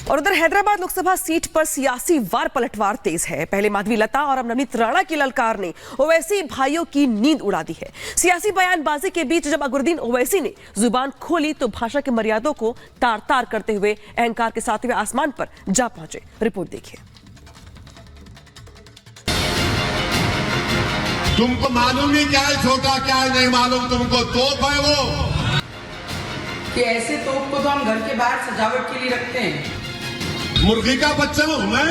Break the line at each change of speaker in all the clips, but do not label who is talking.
और उधर हैदराबाद लोकसभा सीट पर सियासी वार पलटवार तेज है। पहले माधवी लता और अब नवनीत राणा की ललकार ने ओवैसी भाइयों की नींद उड़ा दी है। सियासी बयानबाजी के बीच जब अकबरुद्दीन ओवैसी ने जुबान खोली तो भाषा की मर्यादा को तार तार करते हुए अहंकार के साथ वे आसमान पर जा पहुंचे। रिपोर्ट देखिए।
तुमको मालूम ही क्या है छोटा, क्या है नहीं मालूम तुमको। तोप है वो
कि ऐसे तोप को तो हम घर के बाहर सजावट के लिए रखते हैं।
मुर्गी का बच्चा हूं मैं।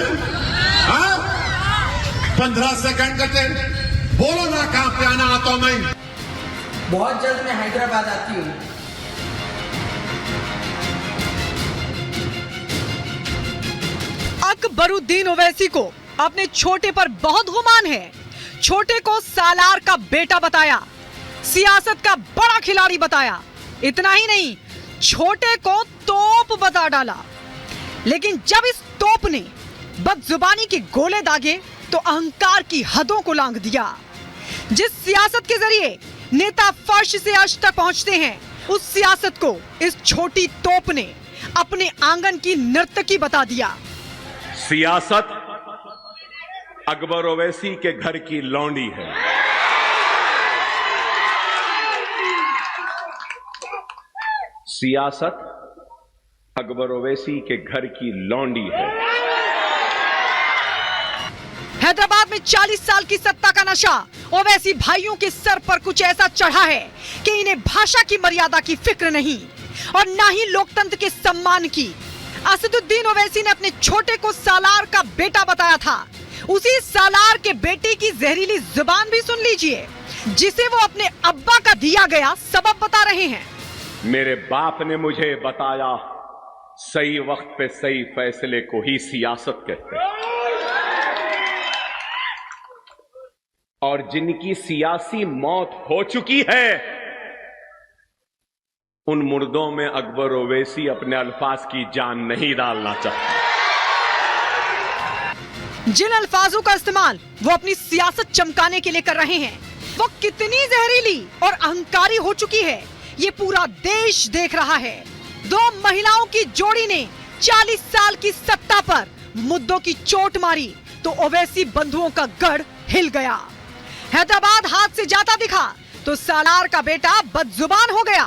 15 सेकंड कटे, बोलो ना कहां पे आना आता मैं।
बहुत जल्द मैं हैदराबाद आती हूँ।
अकबरुद्दीन ओवैसी को अपने छोटे पर बहुत गुमान है। छोटे को सालार का बेटा बताया, सियासत का बड़ा खिलाड़ी बताया। इतना ही नहीं, छोटे को तोप बता डाला। लेकिन जब इस तोप ने बदजुबानी के गोले दागे तो अहंकार की हदों को लांघ दिया। जिस सियासत के जरिए नेता फर्श से अर्श तक पहुंचते हैं, उस सियासत को इस छोटी तोप ने अपने आंगन की नर्तकी बता दिया।
सियासत अकबर ओवैसी के घर की लौंडी है। सियासत अकबर ओवैसी के घर की लौंडी है।
हैदराबाद में 40 साल की सत्ता का नशा ओवैसी भाइयों के सर पर कुछ ऐसा चढ़ा है कि इन्हें भाषा की मर्यादा की फिक्र नहीं और ना ही लोकतंत्र के सम्मान की। असदुद्दीन ओवैसी ने अपने छोटे को सालार का बेटा बताया था। उसी सालार के बेटे की जहरीली जुबान भी सुन लीजिए, जिसे वो अपने अब्बा का दिया गया सबब बता रहे हैं।
मेरे बाप ने मुझे बताया, सही वक्त पे सही फैसले को ही सियासत कहते हैं। और जिनकी सियासी मौत हो चुकी है, उन मुर्दों में अकबर ओवैसी अपने अल्फाज की जान नहीं डालना चाहता।
जिन अल्फाजों का इस्तेमाल वो अपनी सियासत चमकाने के लिए कर रहे हैं, वो कितनी जहरीली और अहंकारी हो चुकी है, ये पूरा देश देख रहा है। दो महिलाओं की जोड़ी ने 40 साल की सत्ता पर मुद्दों की चोट मारी तो ओवैसी बंधुओं का गढ़ हिल गया। हैदराबाद हाथ से जाता दिखा तो सालार का बेटा बदजुबान हो गया।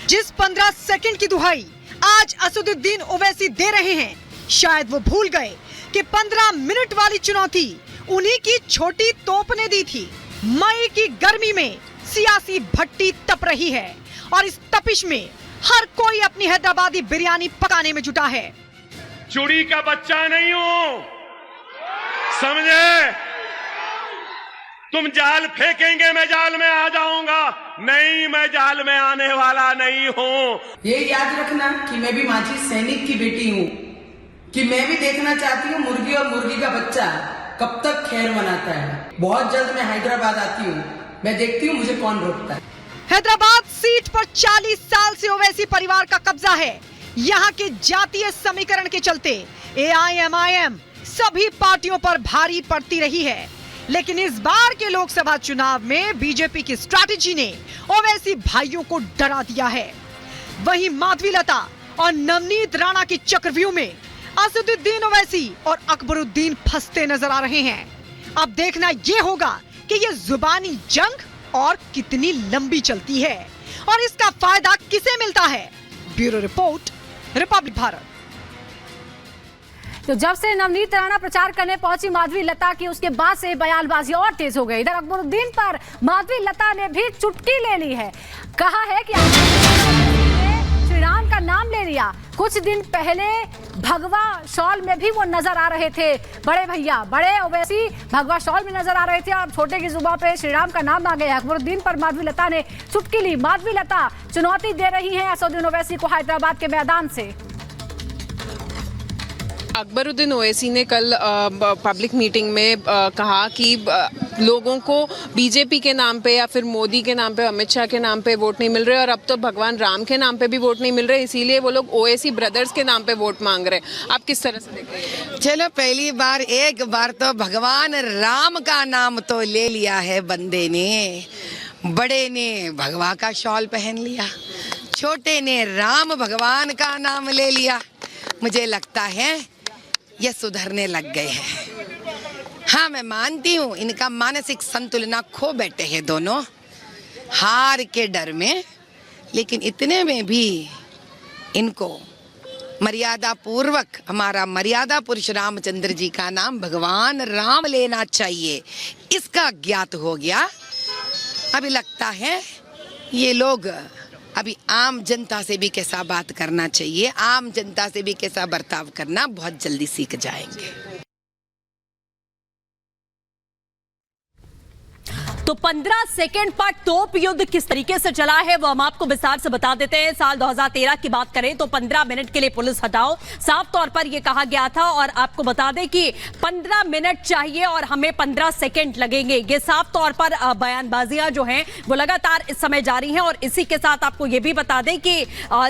जिस 15 सेकंड की दुहाई आज असदुद्दीन ओवैसी दे रहे हैं, शायद वो भूल गए कि 15 मिनट वाली चुनौती उन्हीं की छोटी तोप ने दी थी। मई की गर्मी में सियासी भट्टी तप रही है और इस तपिश में हर कोई अपनी हैदराबादी बिरयानी पकाने में जुटा है।
चुड़ी का बच्चा नहीं हूं, समझे? तुम जाल फेंकेंगे मैं जाल में आ जाऊंगा। नहीं, मैं जाल में आने वाला नहीं हूं।
ये याद रखना कि मैं भी माजी सैनिक की बेटी हूँ, कि मैं भी देखना चाहती हूँ मुर्गी और मुर्गी का बच्चा कब तक खैर मनाता है। बहुत जल्द मैं हैदराबाद आती हूँ, मैं देखती हूँ मुझे कौन रोकता है।
हैदराबाद सीट पर 40 साल से ओवैसी परिवार का कब्जा है। यहाँ के जातीय समीकरण के चलते AIMIM सभी पार्टियों पर भारी पड़ती रही है। लेकिन इस बार के लोकसभा चुनाव में बीजेपी की स्ट्रैटेजी ने ओवैसी भाइयों को डरा दिया है। वहीं माधवी लता और नवनीत राणा के चक्रव्यूह में असदुद्दीन ओवैसी और अकबरुद्दीन फंसते नजर आ रहे हैं। अब देखना यह होगा कि ये जुबानी जंग और कितनी लंबी चलती है और इसका फायदा किसे मिलता है। Bureau report, Republic Bharat.
तो जब से नवनीत राणा प्रचार करने पहुंची माधवी लता की, उसके बाद से बयानबाजी और तेज हो गई। इधर अकबरुद्दीन पर माधवी लता ने भी चुटकी ले ली है। कहा है कि श्री राम का नाम ले लिया। कुछ दिन पहले भगवा शॉल में भी वो नजर आ रहे थे। बड़े भैया, बड़े ओवैसी भगवा शॉल में नजर आ रहे थे और छोटे की जुबान पे श्री राम का नाम आ गया। अकबरुद्दीन पर माधवी लता ने चुटकी ली। माधवी लता चुनौती दे रही हैं असदुद्दीन ओवैसी को हैदराबाद के मैदान से।
अकबरुद्दीन ओवैसी ने कल पब्लिक मीटिंग में कहा कि लोगों को बीजेपी के नाम पे या फिर मोदी के नाम पे, अमित शाह के नाम पे वोट नहीं मिल रहे और अब तो भगवान राम के नाम पे भी वोट नहीं मिल रहे, इसीलिए वो लोग ओवैसी ब्रदर्स के नाम पे वोट मांग रहे हैं। आप किस तरह से देख रहे हैं?
चलो, पहली बार एक बार तो भगवान राम का नाम तो ले लिया है बंदे ने। बड़े ने भगवा का शॉल पहन लिया, छोटे ने राम भगवान का नाम ले लिया। मुझे लगता है ये सुधरने लग गए हैं। हाँ, मैं मानती हूँ इनका मानसिक संतुलन खो बैठे हैं दोनों हार के डर में, लेकिन इतने में भी इनको मर्यादा पूर्वक हमारा मर्यादा पुरुष रामचंद्र जी का नाम भगवान राम लेना चाहिए, इसका ज्ञात हो गया। अभी लगता है ये लोग अभी आम जनता से भी कैसा बात करना चाहिए, आम जनता से भी कैसा बर्ताव करना बहुत जल्दी सीख जाएंगे।
तो 15 सेकंड पर तोप युद्ध किस तरीके से चला है वो हम आपको विस्तार से बता देते हैं। साल 2013 की बात करें तो 15 मिनट के लिए पुलिस हटाओ, साफ तौर पर यह कहा गया था। और आपको बता दें कि 15 मिनट चाहिए और हमें 15 सेकंड लगेंगे, ये साफ तौर पर बयानबाजियां जो हैं वो लगातार इस समय जारी हैं। और इसी के साथ आपको यह भी बता दें कि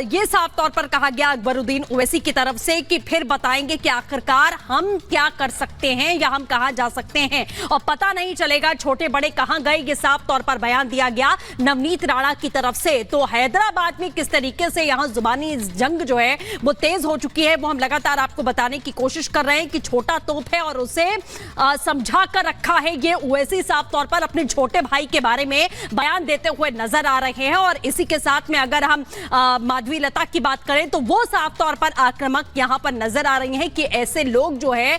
ये साफ तौर पर कहा गया अकबरुद्दीन ओवैसी की तरफ से कि फिर बताएंगे कि आखिरकार हम क्या कर सकते हैं या हम कहां जा सकते हैं, और पता नहीं चलेगा छोटे बड़े कहां गए, ये साफ तौर पर बयान दिया गया नवनीत राणा की तरफ से। तो हैदराबाद में किस तरीके से यहां जुबानी जंग जो है वो तेज हो चुकी है, वो हम लगातार आपको बताने की कोशिश कर रहे हैं कि छोटा तोप है और उसे समझा कर रखा है। ये ओवैसी साफ तौर पर अपने छोटे भाई के बारे में बयान देते हुए नजर आ रहे हैं। और इसी के साथ में अगर हम माधवी लता की बात करें तो वो साफ तौर पर आक्रामक यहां पर नजर आ रही हैं कि ऐसे लोग जो है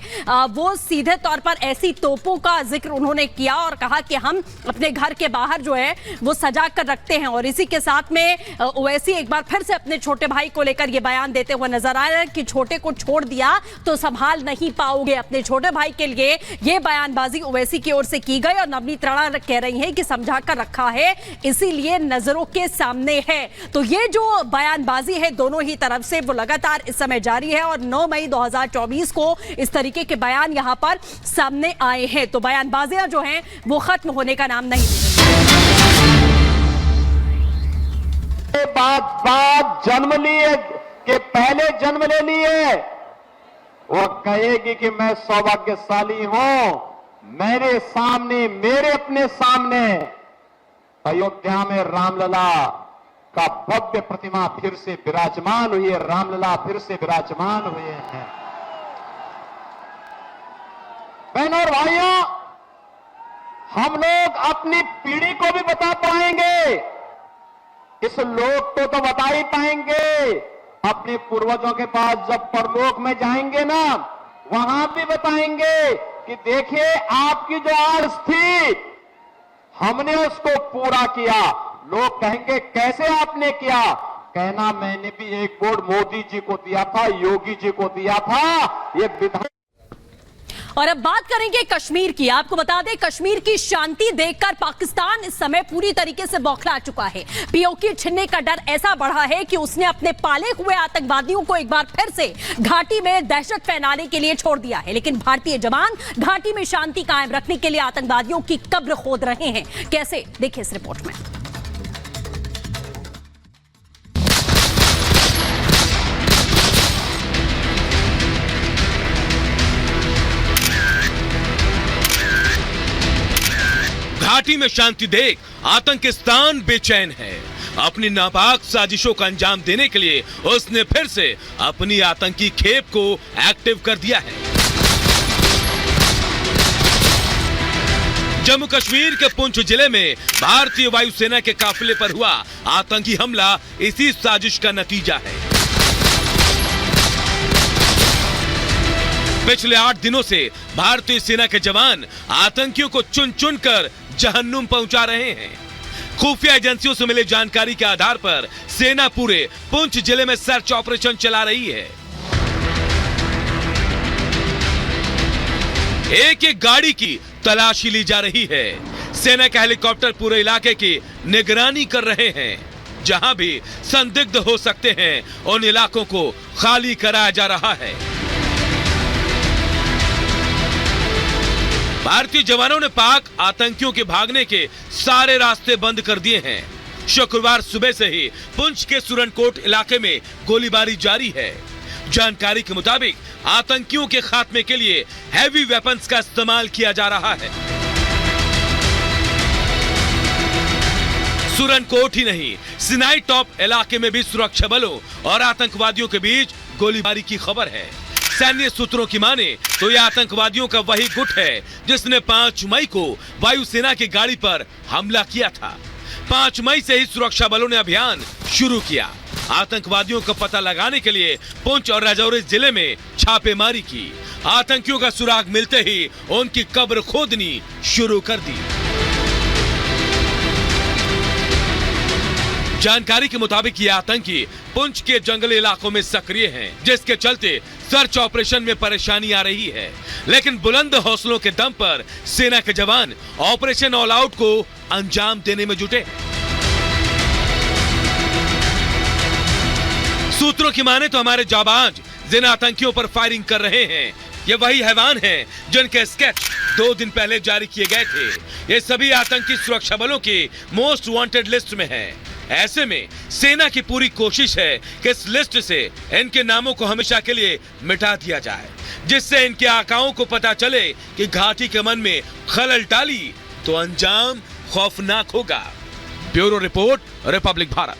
वो सीधे तौर पर ऐसी तोपों का जिक्र उन्होंने किया और कहा कि हम अपने घर के बाहर जो है वो सजा कर रखते हैं। और इसी के साथ में ओवैसी एक बार फिर से अपने छोटे भाई को लेकर ये बयान देते हुए नजर आ रहे हैं कि छोटे को छोड़ दिया तो संभाल नहीं पाओगे। अपने छोटे भाई के लिए ये बयानबाजी ओवैसी की ओर से की गई और नवनीत राणा कह रही हैं कि समझा कर रखा है इसीलिए नजरों के सामने है। तो ये जो बयानबाजी है दोनों ही तरफ से वो लगातार इस समय जारी है और 9 मई 2024 को इस तरीके के बयान यहां पर सामने आए हैं। तो बयानबाजियां जो हैं वो खत्म होने का नाम नहीं ले रही।
बात जन्म लिए कि पहले जन्म ले लिए, वो कहेगी कि मैं सौभाग्यशाली हूं, मेरे सामने मेरे अपने सामने अयोध्या में रामलला का भव्य प्रतिमा फिर से विराजमान हुई है, रामलला फिर से विराजमान हुए हैं। बहनों और भाइयों, हम लोग अपनी पीढ़ी को भी बता पाएंगे, इस लोक को तो बता ही पाएंगे, अपने पूर्वजों के पास जब परलोक में जाएंगे ना वहां भी बताएंगे कि देखिए आपकी जो आर्स थी हमने उसको पूरा किया। लोग कहेंगे कैसे आपने किया, कहना मैंने भी एक बोर्ड मोदी जी को दिया था, योगी जी को दिया था, ये विधान।
और अब बात करेंगे कश्मीर की। आपको बता दें कश्मीर की शांति देखकर पाकिस्तान इस समय पूरी तरीके से बौखला चुका है। पीओके छिनने का डर ऐसा बढ़ा है कि उसने अपने पाले हुए आतंकवादियों को एक बार फिर से घाटी में दहशत फैलाने के लिए छोड़ दिया है। लेकिन भारतीय जवान घाटी में शांति कायम रखने के लिए आतंकवादियों की कब्र खोद रहे हैं। कैसे, देखिए इस रिपोर्ट में।
घाटी में शांति देख आतंकिस्तान बेचैन है। अपनी नापाक साजिशों का अंजाम देने के लिए उसने फिर से अपनी आतंकी खेप को एक्टिव कर दिया है। जम्मू कश्मीर के पुंछ जिले में भारतीय वायुसेना के काफिले पर हुआ आतंकी हमला इसी साजिश का नतीजा है। पिछले 8 दिनों से भारतीय सेना के जवान आतंकियों को चुन चुन कर जहन्नुम पहुंचा रहे हैं। खुफिया एजेंसियों से मिली जानकारी के आधार पर सेना पूरे पुंछ जिले में सर्च ऑपरेशन चला रही है। एक एक गाड़ी की तलाशी ली जा रही है। सेना के हेलीकॉप्टर पूरे इलाके की निगरानी कर रहे हैं। जहां भी संदिग्ध हो सकते हैं उन इलाकों को खाली कराया जा रहा है। भारतीय जवानों ने पाक आतंकियों के भागने के सारे रास्ते बंद कर दिए हैं। शुक्रवार सुबह से ही पुंछ के सुरनकोट इलाके में गोलीबारी जारी है। जानकारी के मुताबिक आतंकियों के खात्मे के लिए हैवी वेपन्स का इस्तेमाल किया जा रहा है। सुरनकोट ही नहीं, सिनाई टॉप इलाके में भी सुरक्षा बलों और आतंकवादियों के बीच गोलीबारी की खबर है। सैन्य सूत्रों की माने तो यह आतंकवादियों का वही गुट है जिसने 5 मई को वायुसेना की गाड़ी पर हमला किया था। 5 मई से ही सुरक्षा बलों ने अभियान शुरू किया। आतंकवादियों का पता लगाने के लिए पुंछ और राजौरी जिले में छापेमारी की। आतंकियों का सुराग मिलते ही उनकी कब्र खोदनी शुरू कर दी। जानकारी के मुताबिक ये आतंकी पुंछ के जंगली इलाकों में सक्रिय हैं, जिसके चलते सर्च ऑपरेशन में परेशानी आ रही है। लेकिन बुलंद हौसलों के दम पर सेना के जवान ऑपरेशन ऑल आउट को अंजाम देने में जुटे। सूत्रों की माने तो हमारे जाबाज जिन आतंकियों पर फायरिंग कर रहे हैं, ये वही हैवान हैं जिनके स्केच 2 दिन पहले जारी किए गए थे। ये सभी आतंकी सुरक्षा बलों की मोस्ट वांटेड लिस्ट में हैं। ऐसे में सेना की पूरी कोशिश है कि इस लिस्ट से इनके नामों को हमेशा के लिए मिटा दिया जाए, जिससे इनके आकाओं को पता चले कि घाटी के मन में खलल डाली तो अंजाम खौफनाक होगा। Bureau report, Republic Bharat.